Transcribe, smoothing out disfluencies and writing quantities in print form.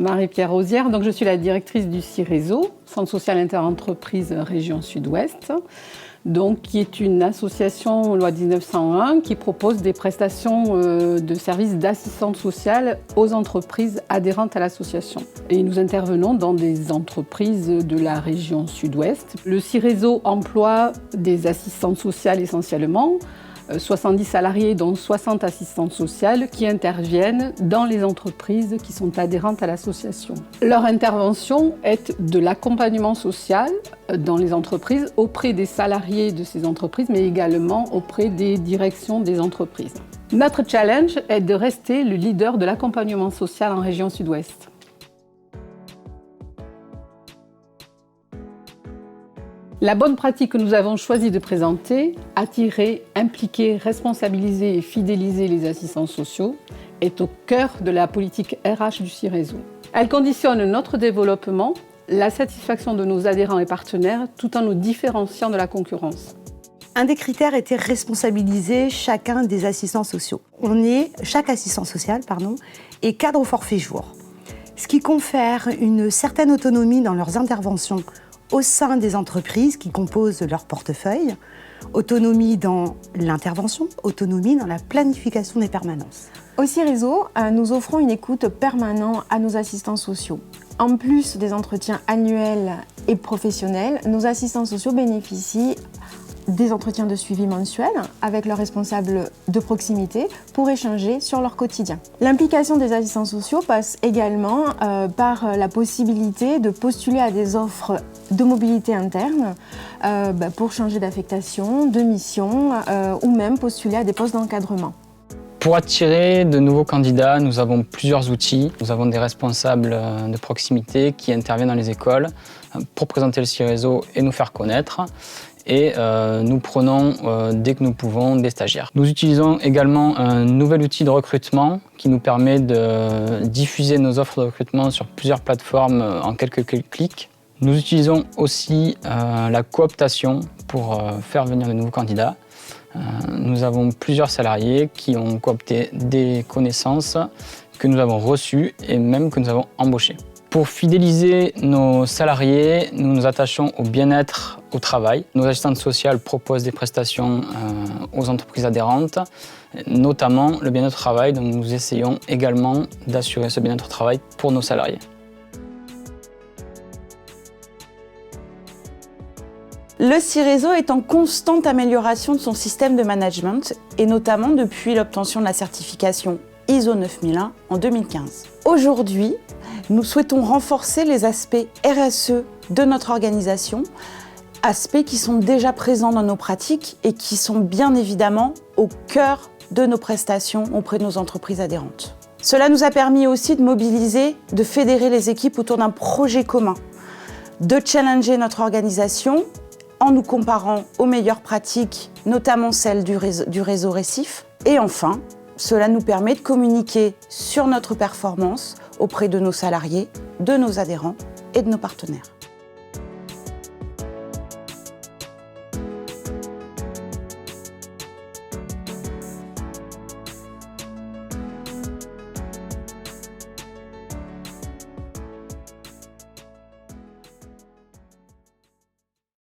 Marie-Pierre Rosière, donc je suis la directrice du CIRESO, Centre social interentreprise région Sud-Ouest, donc, qui est une association loi 1901 qui propose des prestations de services d'assistance sociale aux entreprises adhérentes à l'association. Et nous intervenons dans des entreprises de la région Sud-Ouest. Le CIRESO emploie des assistantes sociales essentiellement, 70 salariés dont 60 assistantes sociales qui interviennent dans les entreprises qui sont adhérentes à l'association. Leur intervention est de l'accompagnement social dans les entreprises auprès des salariés de ces entreprises, mais également auprès des directions des entreprises. Notre challenge est de rester le leader de l'accompagnement social en région Sud-Ouest. La bonne pratique que nous avons choisi de présenter, attirer, impliquer, responsabiliser et fidéliser les assistants sociaux, est au cœur de la politique RH du CIRESO. Elle conditionne notre développement, la satisfaction de nos adhérents et partenaires, tout en nous différenciant de la concurrence. Un des critères était responsabiliser chacun des assistants sociaux. Chaque assistant social est cadre au forfait jour, ce qui confère une certaine autonomie dans leurs interventions au sein des entreprises qui composent leur portefeuille, autonomie dans l'intervention, autonomie dans la planification des permanences. Au CIRESO, nous offrons une écoute permanente à nos assistants sociaux. En plus des entretiens annuels et professionnels, nos assistants sociaux bénéficient des entretiens de suivi mensuels avec leurs responsables de proximité pour échanger sur leur quotidien. L'implication des assistants sociaux passe également par la possibilité de postuler à des offres de mobilité interne pour changer d'affectation, de mission ou même postuler à des postes d'encadrement. Pour attirer de nouveaux candidats, nous avons plusieurs outils. Nous avons des responsables de proximité qui interviennent dans les écoles pour présenter le CIRESO et nous faire connaître. Et nous prenons, dès que nous pouvons, des stagiaires. Nous utilisons également un nouvel outil de recrutement qui nous permet de diffuser nos offres de recrutement sur plusieurs plateformes en quelques clics. Nous utilisons aussi la cooptation pour faire venir de nouveaux candidats. Nous avons plusieurs salariés qui ont coopté des connaissances que nous avons reçues et même que nous avons embauchées. Pour fidéliser nos salariés, nous nous attachons au bien-être au travail. Nos assistantes sociales proposent des prestations aux entreprises adhérentes, notamment le bien-être au travail, donc nous essayons également d'assurer ce bien-être au travail pour nos salariés. Le CIRESO est en constante amélioration de son système de management et notamment depuis l'obtention de la certification ISO 9001 en 2015. Aujourd'hui, nous souhaitons renforcer les aspects RSE de notre organisation, aspects qui sont déjà présents dans nos pratiques et qui sont bien évidemment au cœur de nos prestations auprès de nos entreprises adhérentes. Cela nous a permis aussi de mobiliser, de fédérer les équipes autour d'un projet commun, de challenger notre organisation en nous comparant aux meilleures pratiques, notamment celles du réseau Récif. Et enfin, cela nous permet de communiquer sur notre performance auprès de nos salariés, de nos adhérents et de nos partenaires.